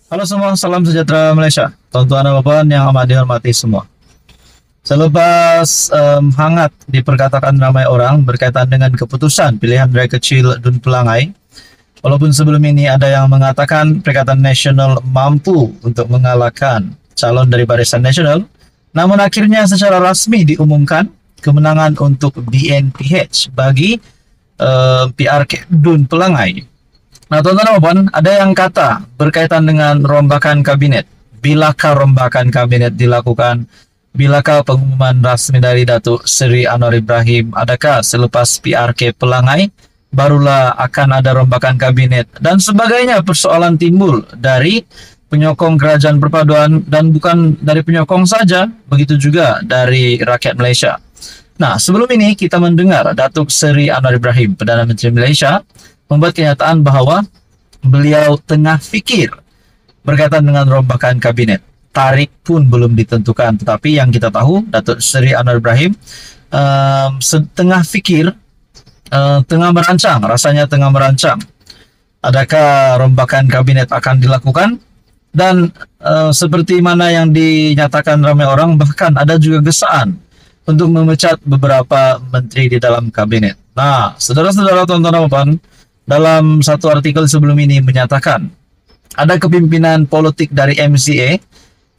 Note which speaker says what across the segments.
Speaker 1: Halo semua, salam sejahtera Malaysia. Tuan-tuan dan puan yang amat dihormati semua. Selepas hangat diperkatakan ramai orang berkaitan dengan keputusan pilihan Rakyat Kecil Dun Pelangai, walaupun sebelum ini ada yang mengatakan Perikatan Nasional mampu untuk mengalahkan calon dari Barisan Nasional, namun akhirnya secara rasmi diumumkan kemenangan untuk BNPH bagi PRK Dun Pelangai. Nah, tuan-tuan dan puan, ada yang kata berkaitan dengan rombakan kabinet. Bilakah rombakan kabinet dilakukan? Bilakah pengumuman rasmi dari Datuk Seri Anwar Ibrahim? Adakah selepas PRK Pelangai barulah akan ada rombakan kabinet? Dan sebagainya persoalan timbul dari penyokong kerajaan perpaduan, dan bukan dari penyokong saja, begitu juga dari rakyat Malaysia. Nah, sebelum ini kita mendengar Datuk Seri Anwar Ibrahim, Perdana Menteri Malaysia, membuat kenyataan bahwa beliau tengah fikir berkaitan dengan rombakan kabinet. Tarikh pun belum ditentukan, tetapi yang kita tahu Datuk Seri Anwar Ibrahim tengah fikir, tengah merancang, rasanya tengah merancang adakah rombakan kabinet akan dilakukan. Dan seperti mana yang dinyatakan ramai orang, bahkan ada juga gesaan untuk memecat beberapa menteri di dalam kabinet. Nah, saudara-saudara, tuan-tuan dan puan, dalam satu artikel sebelum ini menyatakan ada kepimpinan politik dari MCA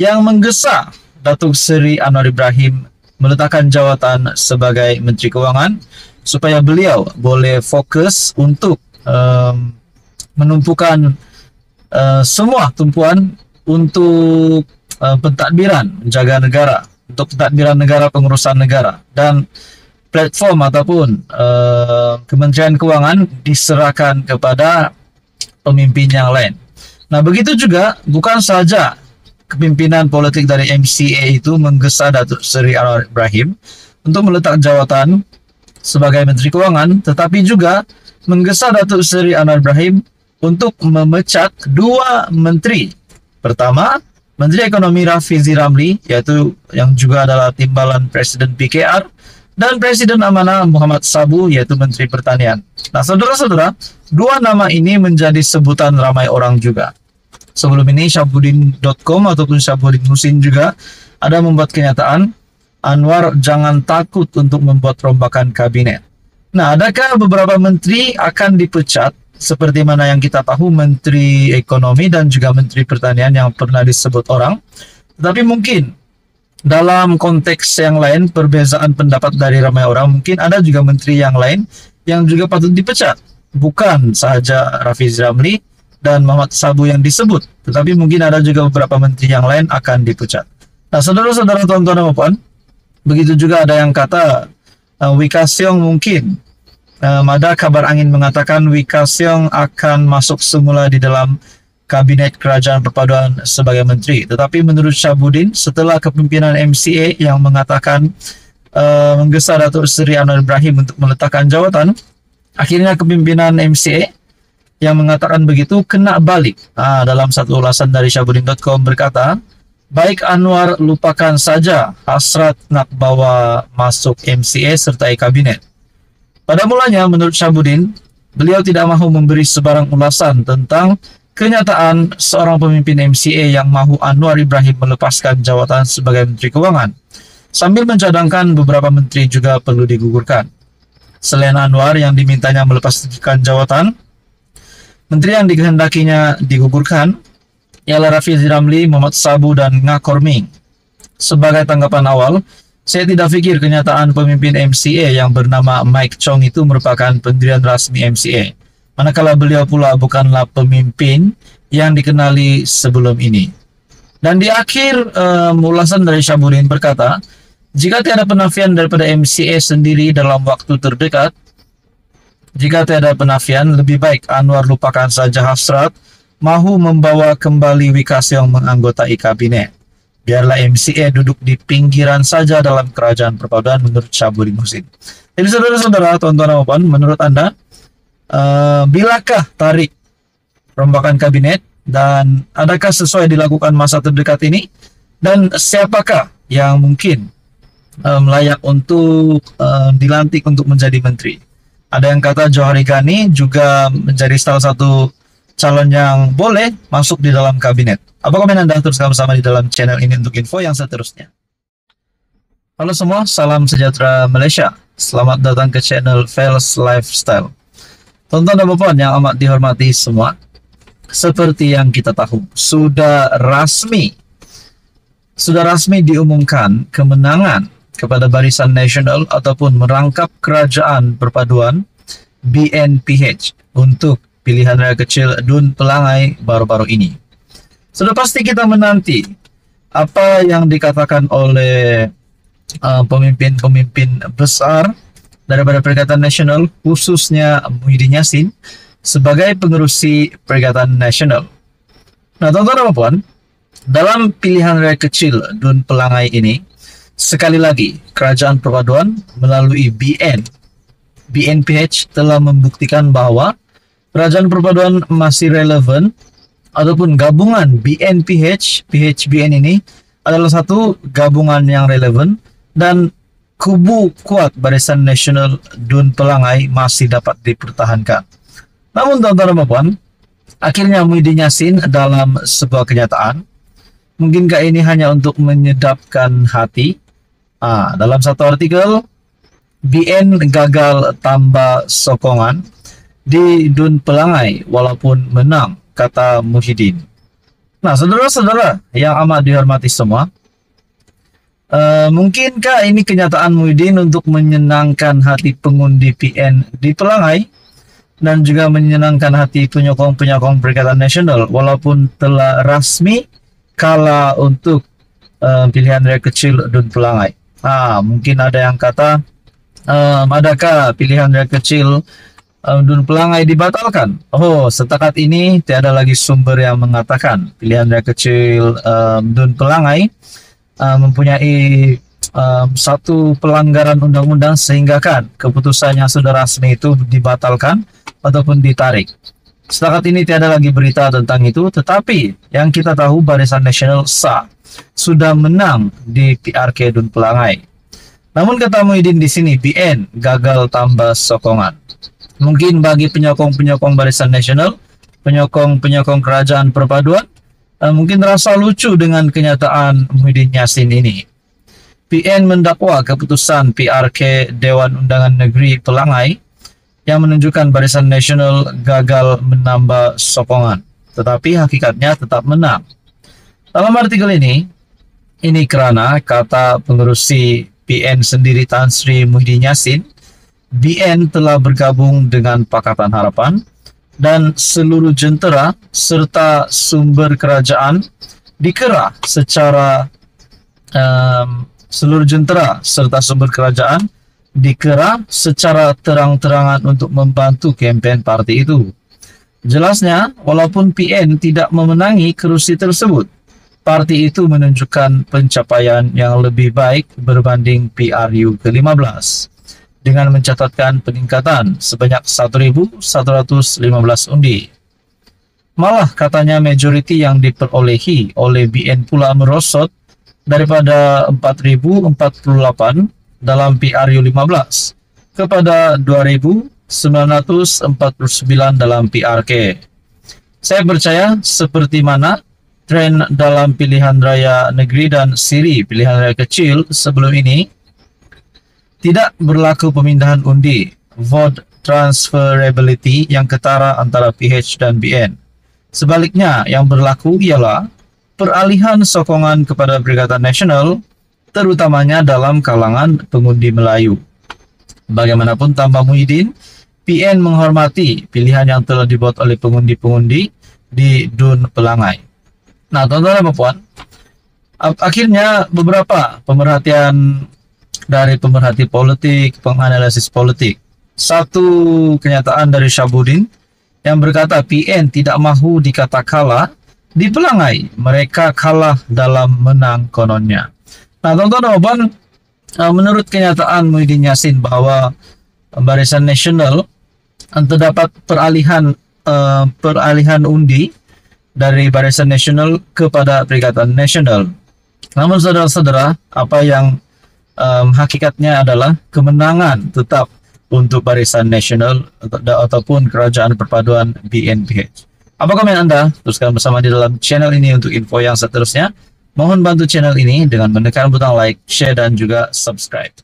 Speaker 1: yang menggesa Datuk Seri Anwar Ibrahim meletakkan jawatan sebagai Menteri Kewangan supaya beliau boleh fokus untuk menumpukan semua tumpuan untuk pentadbiran menjaga negara, untuk pentadbiran negara, pengurusan negara, dan platform ataupun Kementerian Kewangan diserahkan kepada pemimpin yang lain. Nah, begitu juga bukan saja kepimpinan politik dari MCA itu menggesa Datuk Seri Anwar Ibrahim untuk meletak jawatan sebagai Menteri Kewangan, tetapi juga menggesa Datuk Seri Anwar Ibrahim untuk memecat dua menteri. Pertama, Menteri Ekonomi Rafizi Ramli, yaitu yang juga adalah timbalan Presiden PKR, dan Presiden Amanah Muhammad Sabu, yaitu Menteri Pertanian. Nah, saudara-saudara, dua nama ini menjadi sebutan ramai orang juga. Sebelum ini Syahbudin.com ataupun Syahbudin Husin juga ada membuat kenyataan, Anwar jangan takut untuk membuat rombakan kabinet. Nah, adakah beberapa menteri akan dipecat seperti mana yang kita tahu Menteri Ekonomi dan juga Menteri Pertanian yang pernah disebut orang? Tetapi mungkin dalam konteks yang lain, perbezaan pendapat dari ramai orang, mungkin ada juga menteri yang lain yang juga patut dipecat. Bukan sahaja Rafizi Ramli dan Muhammad Sabu yang disebut, tetapi mungkin ada juga beberapa menteri yang lain akan dipecat. Nah, saudara-saudara, tuan-tuan dan puan, begitu juga ada yang kata Wika Siong mungkin. Ada kabar angin mengatakan Wika Siong akan masuk semula di dalam Kabinet Kerajaan Perpaduan sebagai menteri. Tetapi menurut Syahbudin, setelah kepimpinan MCA yang mengatakan menggesa Datuk Seri Anwar Ibrahim untuk meletakkan jawatan, akhirnya kepimpinan MCA yang mengatakan begitu kena balik. Dalam satu ulasan dari Syahbudin.com berkata, baik Anwar lupakan saja hasrat nak bawa masuk MCA sertai kabinet. Pada mulanya, menurut Syahbudin, beliau tidak mahu memberi sebarang ulasan tentang kenyataan seorang pemimpin MCA yang mahu Anwar Ibrahim melepaskan jawatan sebagai Menteri Kewangan, sambil mencadangkan beberapa menteri juga perlu digugurkan. Selain Anwar yang dimintanya melepaskan jawatan, menteri yang dikehendakinya digugurkan ialah Rafizi Ramli, Muhammad Sabu, dan Ngah Korming. Sebagai tanggapan awal, saya tidak fikir kenyataan pemimpin MCA yang bernama Mike Chong itu merupakan pendirian rasmi MCA, manakala beliau pula bukanlah pemimpin yang dikenali sebelum ini. Dan di akhir ulasan dari Syahbudin berkata, jika tiada penafian daripada MCA sendiri dalam waktu terdekat, jika tiada penafian, lebih baik Anwar lupakan saja hasrat mahu membawa kembali Wika Siong menganggotai kabinet. Biarlah MCA duduk di pinggiran saja dalam kerajaan perpaduan, menurut Syahbudin Husin. Jadi saudara-saudara, tuan-tuan dan puan, menurut Anda, bilakah tarikh rombakan kabinet, dan adakah sesuai dilakukan masa terdekat ini, dan siapakah yang mungkin layak untuk dilantik untuk menjadi menteri? Ada yang kata Johari Ghani juga menjadi salah satu calon yang boleh masuk di dalam kabinet. Apa komen Anda? Terus sama-sama di dalam channel ini untuk info yang seterusnya. Halo semua, salam sejahtera Malaysia. Selamat datang ke channel Fels Lifestyle. Tonton dan puan yang amat dihormati semua, seperti yang kita tahu, sudah rasmi diumumkan kemenangan kepada Barisan Nasional ataupun merangkap Kerajaan Perpaduan BNPH untuk pilihan raya kecil Dun Pelangai baru-baru ini. Sudah pasti kita menanti apa yang dikatakan oleh pemimpin-pemimpin besar daripada Perikatan Nasional, khususnya Muhyiddin Yassin sebagai pengerusi Perikatan Nasional. Nah, tuan-tuan dan puan, dalam pilihan raya kecil Dun Pelangai ini, sekali lagi Kerajaan Perpaduan melalui BNPH telah membuktikan bahwa Kerajaan Perpaduan masih relevan ataupun gabungan BNPH, PHBN ini adalah satu gabungan yang relevan dan kubu kuat Barisan Nasional Dun Pelangai masih dapat dipertahankan. Namun tuan-tuan dan puan, akhirnya Muhyiddin Yassin dalam sebuah kenyataan, mungkinkah ini hanya untuk menyedapkan hati? Dalam satu artikel, BN gagal tambah sokongan di Dun Pelangai walaupun menang, kata Muhyiddin. Nah, saudara-saudara yang amat dihormati semua, mungkinkah ini kenyataan Muhyiddin untuk menyenangkan hati pengundi PN di Pelangai dan juga menyenangkan hati penyokong-penyokong Perikatan Nasional walaupun telah rasmi kalah untuk pilihan raya kecil Dun Pelangai? Mungkin ada yang kata, adakah pilihan raya kecil Dun Pelangai dibatalkan? Setakat ini tiada lagi sumber yang mengatakan pilihan raya kecil Dun Pelangai mempunyai satu pelanggaran undang-undang sehingga kan keputusannya sudah resmi itu dibatalkan ataupun ditarik. Setakat ini tiada lagi berita tentang itu, tetapi yang kita tahu Barisan Nasional sah sudah menang di PRK Dun Pelangai. Namun kata Muhyiddin di sini, BN gagal tambah sokongan. Mungkin bagi penyokong-penyokong Barisan Nasional, penyokong-penyokong Kerajaan Perpaduan, mungkin rasa lucu dengan kenyataan Muhyiddin Yassin ini. PN mendakwa keputusan PRK Dewan Undangan Negeri Pelangai yang menunjukkan Barisan Nasional gagal menambah sokongan, tetapi hakikatnya tetap menang. Dalam artikel ini kerana kata pengerusi PN sendiri Tan Sri Muhyiddin Yassin, BN telah bergabung dengan Pakatan Harapan dan seluruh jentera serta sumber kerajaan dikera secara terang-terangan untuk membantu kempen parti itu. Jelasnya, walaupun PN tidak memenangi kerusi tersebut, parti itu menunjukkan pencapaian yang lebih baik berbanding PRU ke-15 dengan mencatatkan peningkatan sebanyak 1.115 undi. Malah katanya majoriti yang diperolehi oleh BN pula merosot daripada 4.048 dalam PRU 15 kepada 2.949 dalam PRK. Saya percaya seperti mana tren dalam pilihan raya negeri dan siri pilihan raya kecil sebelum ini, tidak berlaku pemindahan undi, vote transferability yang ketara antara PH dan BN. Sebaliknya, yang berlaku ialah peralihan sokongan kepada Perikatan Nasional, terutamanya dalam kalangan pengundi Melayu. Bagaimanapun tambah Muhyiddin, PN menghormati pilihan yang telah dibuat oleh pengundi-pengundi di Dun Pelangai. Nah, tuan-tuan dan puan, akhirnya beberapa pemerhatian dari pemerhati politik, penganalisis politik. Satu kenyataan dari Syahbudin yang berkata PN tidak mahu dikata kalah di Pelangai. Mereka kalah dalam menang kononnya. Nah, tuan-tuan dan puan, menurut kenyataan Muhyiddin Yassin bahwa Barisan Nasional terdapat peralihan undi dari Barisan Nasional kepada Perikatan Nasional. Namun saudara-saudara, apa yang hakikatnya adalah kemenangan tetap untuk Barisan Nasional ataupun Kerajaan Perpaduan BNPH. Apa komen Anda? Teruskan bersama di dalam channel ini untuk info yang seterusnya. Mohon bantu channel ini dengan menekan butang like, share, dan juga subscribe.